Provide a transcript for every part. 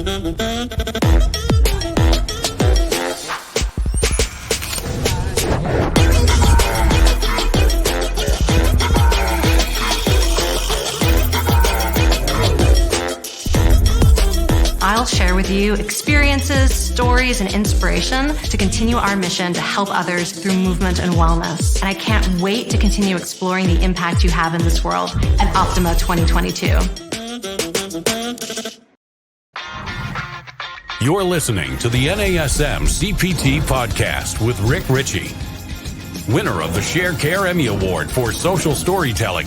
I'll share with you experiences, stories, and inspiration to continue our mission to help others through movement and wellness. And I can't wait to continue exploring the impact you have in this world at Optima 2022. You're listening to the NASM-CPT Podcast with Richey, winner of the Share Care Emmy Award for Social Storytelling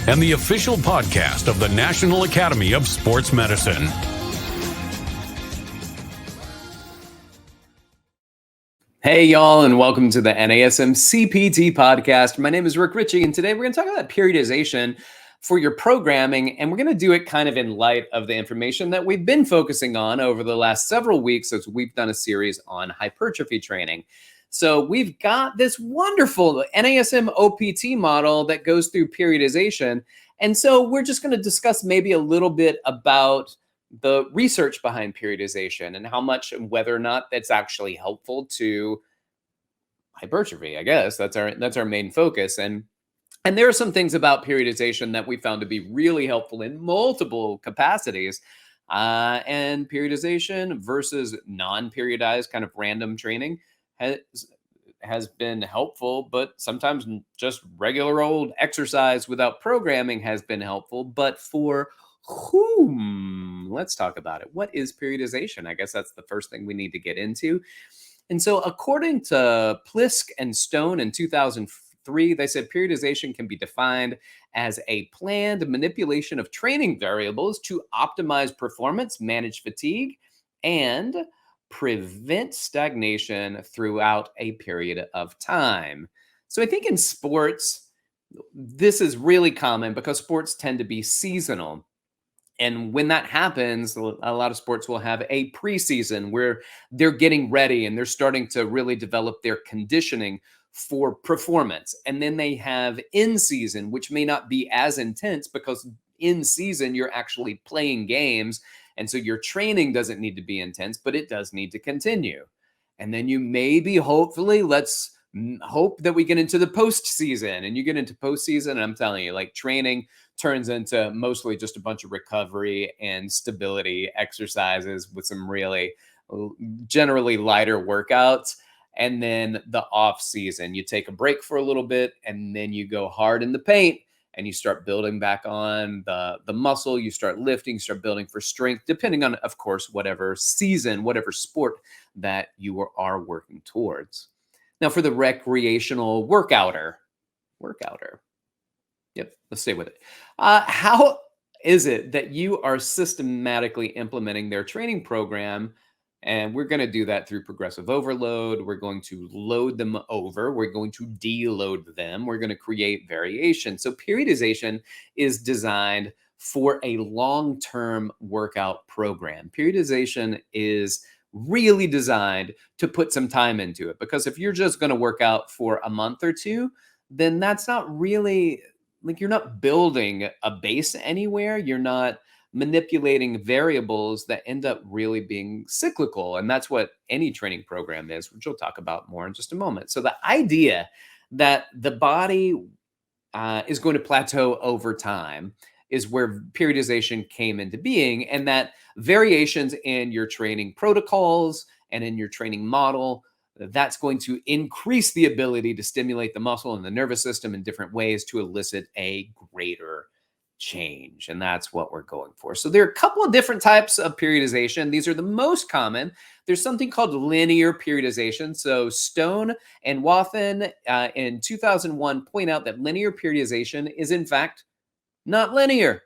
and the official podcast of the National Academy of Sports Medicine. Hey, y'all, and welcome to the NASM-CPT Podcast. My name is Richey, and today we're going to talk about periodization for your programming, and we're going to do it kind of in light of the information that we've been focusing on over the last several weeks as we've done a series on hypertrophy training. So we've got this wonderful NASM OPT model that goes through periodization, and so we're just going to discuss maybe a little bit about the research behind periodization and how much and whether or not that's actually helpful to hypertrophy. I guess that's our main focus. And there are some things about periodization that we found to be really helpful in multiple capacities. And periodization versus non-periodized kind of random training has been helpful, but sometimes just regular old exercise without programming has been helpful. But for whom? Let's talk about it. What is periodization? I guess that's the first thing we need to get into. And so according to Plisk and Stone in 2003, they said periodization can be defined as a planned manipulation of training variables to optimize performance, manage fatigue, and prevent stagnation throughout a period of time. So I think in sports, this is really common because sports tend to be seasonal. And when that happens, a lot of sports will have a preseason where they're getting ready and they're starting to really develop their conditioning for performance. And then they have in season, which may not be as intense because in season, you're actually playing games. And so your training doesn't need to be intense, but it does need to continue. And then you maybe, hopefully, let's hope that we get into the postseason, and you get into postseason, and I'm telling you, like, training turns into mostly just a bunch of recovery and stability exercises with some really generally lighter workouts. And then the off season, you take a break for a little bit, and then you go hard in the paint and you start building back on the muscle. You start lifting, start building for strength, depending on, of course, whatever season, whatever sport that you are working towards. Now, for the recreational workouter. Yep, let's stay with it. How is it that you are systematically implementing their training program? And we're going to do that through progressive overload. We're going to load them over. We're going to deload them. We're going to create variation. So periodization is designed for a long-term workout program. Periodization is really designed to put some time into it, because if you're just going to work out for a month or two, then that's not really, like, you're not building a base anywhere. You're not manipulating variables that end up really being cyclical. And that's what any training program is, which we'll talk about more in just a moment. So the idea that the body is going to plateau over time is where periodization came into being, and that variations in your training protocols and in your training model, that's going to increase the ability to stimulate the muscle and the nervous system in different ways to elicit a greater change. And that's what we're going for. So there are a couple of different types of periodization. These are the most common. There's something called linear periodization. So Stone and Wathen in 2001 point out that linear periodization is in fact not linear.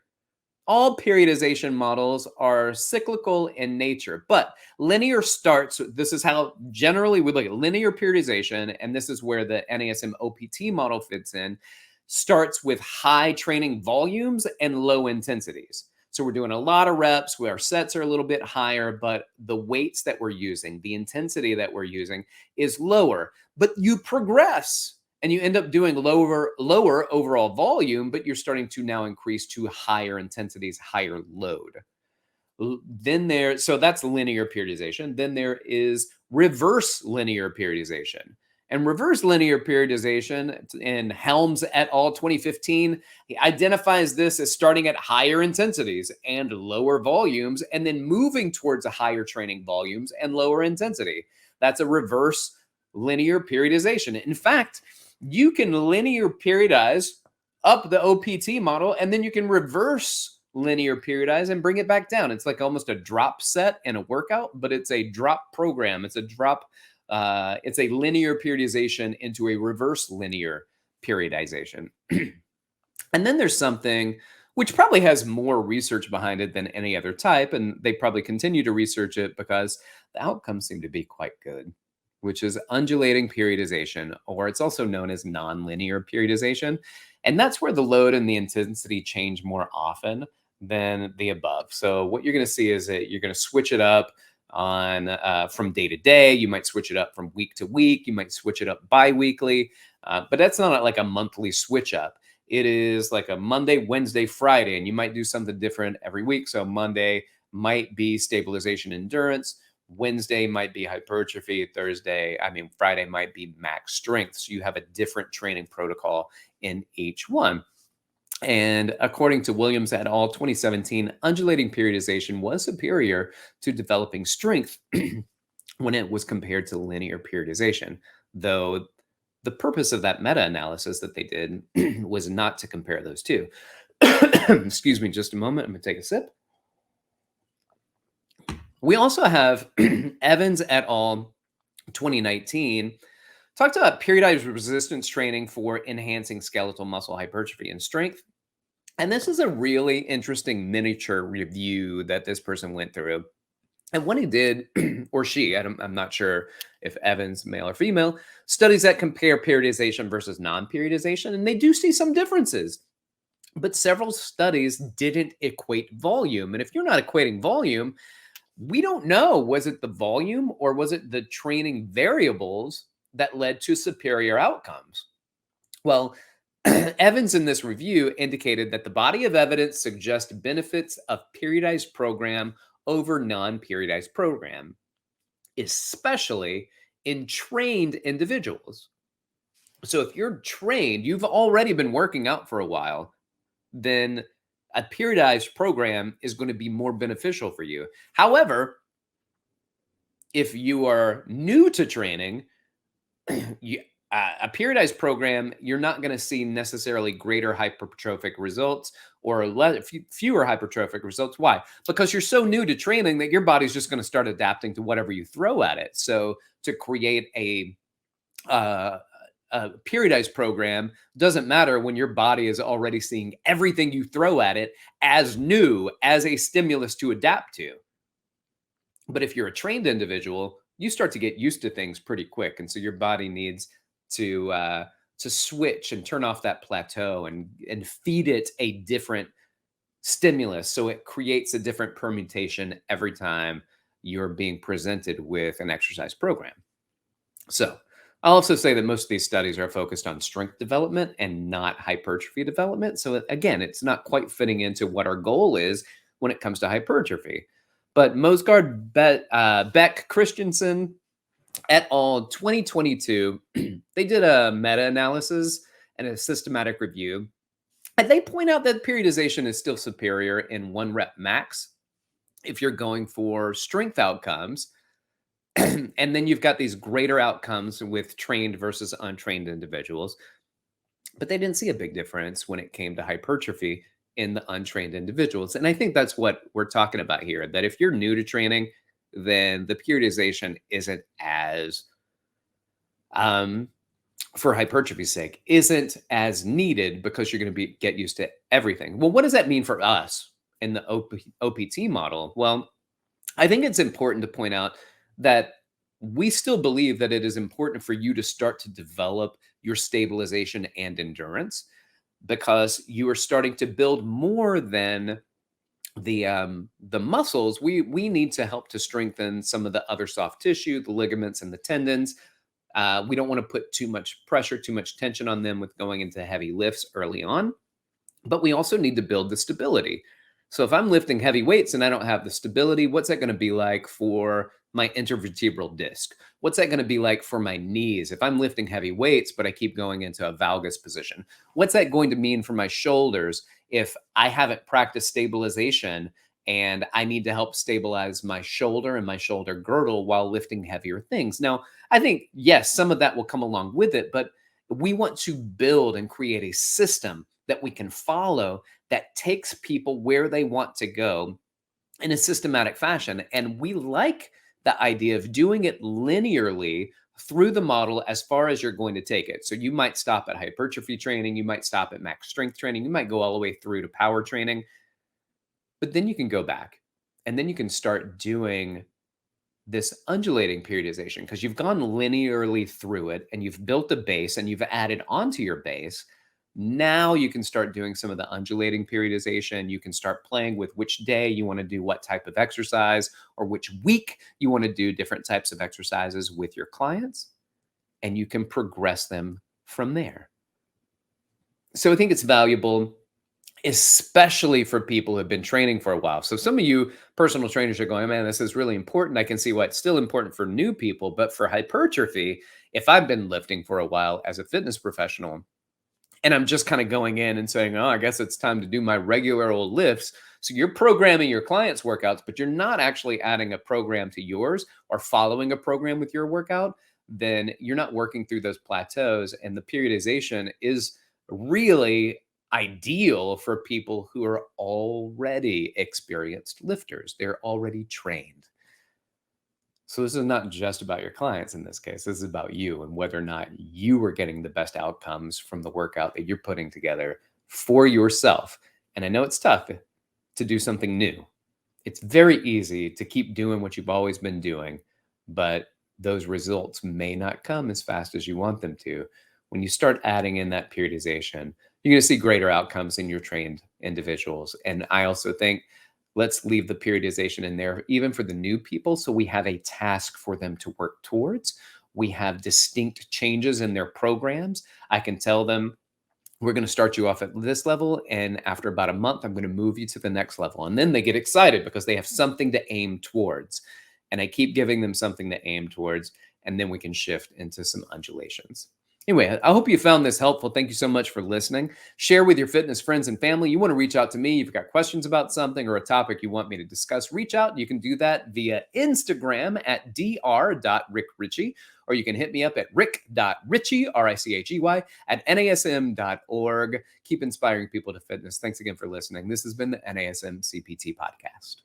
All periodization models are cyclical in nature, but linear starts, this is how generally we look at linear periodization, and this is where the NASM OPT model fits in, starts with high training volumes and low intensities. So we're doing a lot of reps where our sets are a little bit higher, but the weights that we're using, the intensity that we're using is lower, but you progress. And you end up doing lower overall volume, but you're starting to now increase to higher intensities, higher load. So that's linear periodization. Then there is reverse linear periodization. And reverse linear periodization in Helms et al. 2015, he identifies this as starting at higher intensities and lower volumes, and then moving towards a higher training volumes and lower intensity. That's a reverse linear periodization. In fact, you can linear periodize up the OPT model, and then you can reverse linear periodize and bring it back down. It's like almost a drop set in a workout, but it's a drop program. It's a linear periodization into a reverse linear periodization. And then there's something which probably has more research behind it than any other type, and they probably continue to research it because the outcomes seem to be quite good, which is undulating periodization, or it's also known as nonlinear periodization. And that's where the load and the intensity change more often than the above. So what you're going to see is that you're going to switch it up on from day to day. You might switch it up from week to week. You might switch it up bi-weekly, but that's not like a monthly switch up. It is like a Monday, Wednesday, Friday, and you might do something different every week. So Monday might be stabilization endurance. Wednesday might be hypertrophy. Friday might be max strength. So you have a different training protocol in each one. And according to Williams et al. 2017, undulating periodization was superior to developing strength when it was compared to linear periodization, though the purpose of that meta-analysis that they did was not to compare those two. Excuse me just a moment. I'm going to take a sip. We also have Evans et al. 2019 talked about periodized resistance training for enhancing skeletal muscle hypertrophy and strength. And this is a really interesting miniature review that this person went through. And what he did, or she, I'm not sure if Evans, male or female, studies that compare periodization versus non-periodization, and they do see some differences. But several studies didn't equate volume. And if you're not equating volume, we don't know, was it the volume or was it the training variables that led to superior outcomes? Well, Evans in this review indicated that the body of evidence suggests benefits of periodized program over non-periodized program, especially in trained individuals. So if you're trained, you've already been working out for a while, then a periodized program is going to be more beneficial for you. However, if you are new to training, a periodized program, you're not going to see necessarily greater hypertrophic results or fewer hypertrophic results. Why? Because you're so new to training that your body's just going to start adapting to whatever you throw at it. So to create a periodized program doesn't matter when your body is already seeing everything you throw at it as new, as a stimulus to adapt to. But if you're a trained individual, you start to get used to things pretty quick. And so your body needs to switch and turn off that plateau and feed it a different stimulus. So it creates a different permutation every time you're being presented with an exercise program. So I'll also say that most of these studies are focused on strength development and not hypertrophy development. So again, it's not quite fitting into what our goal is when it comes to hypertrophy. But Mosgaard, Beck, Christensen, et al. 2022, they did a meta-analysis and a systematic review. And they point out that periodization is still superior in 1 rep max if you're going for strength outcomes. And then you've got these greater outcomes with trained versus untrained individuals. But they didn't see a big difference when it came to hypertrophy in the untrained individuals. And I think that's what we're talking about here, that if you're new to training, then the periodization isn't as, for hypertrophy's sake, isn't as needed because you're going to get used to everything. Well, what does that mean for us in the OPT model? Well, I think it's important to point out that we still believe that it is important for you to start to develop your stabilization and endurance because you are starting to build more than the muscles. We need to help to strengthen some of the other soft tissue, the ligaments and the tendons. We don't want to put too much pressure, too much tension on them with going into heavy lifts early on, but we also need to build the stability. So if I'm lifting heavy weights and I don't have the stability, what's that going to be like for my intervertebral disc? What's that going to be like for my knees? If I'm lifting heavy weights, but I keep going into a valgus position, what's that going to mean for my shoulders if I haven't practiced stabilization and I need to help stabilize my shoulder and my shoulder girdle while lifting heavier things? Now, I think, yes, some of that will come along with it, but we want to build and create a system that we can follow that takes people where they want to go in a systematic fashion. And we like the idea of doing it linearly through the model as far as you're going to take it. So you might stop at hypertrophy training, you might stop at max strength training, you might go all the way through to power training, but then you can go back and then you can start doing this undulating periodization because you've gone linearly through it and you've built a base and you've added onto your base. Now you can start doing some of the undulating periodization. You can start playing with which day you want to do what type of exercise or which week you want to do different types of exercises with your clients, and you can progress them from there. So I think it's valuable, especially for people who have been training for a while. So some of you personal trainers are going, man, this is really important. I can see why it's still important for new people, but for hypertrophy, if I've been lifting for a while as a fitness professional, and I'm just kind of going in and saying, oh, I guess it's time to do my regular old lifts. So you're programming your clients' workouts, but you're not actually adding a program to yours or following a program with your workout, then you're not working through those plateaus. And the periodization is really ideal for people who are already experienced lifters. They're already trained. So this is not just about your clients in this case. This is about you and whether or not you are getting the best outcomes from the workout that you're putting together for yourself. And I know it's tough to do something new. It's very easy to keep doing what you've always been doing, but those results may not come as fast as you want them to. When you start adding in that periodization, you're going to see greater outcomes in your trained individuals. And I also think let's leave the periodization in there, even for the new people. So we have a task for them to work towards. We have distinct changes in their programs. I can tell them, we're going to start you off at this level, and after about a month, I'm going to move you to the next level. And then they get excited because they have something to aim towards. And I keep giving them something to aim towards, and then we can shift into some undulations. Anyway, I hope you found this helpful. Thank you so much for listening. Share with your fitness friends and family. You want to reach out to me. If you've got questions about something or a topic you want me to discuss, reach out. You can do that via Instagram at dr.rickrichey, or you can hit me up at rick.richey, R-I-C-H-E-Y, at nasm.org. Keep inspiring people to fitness. Thanks again for listening. This has been the NASM-CPT Podcast.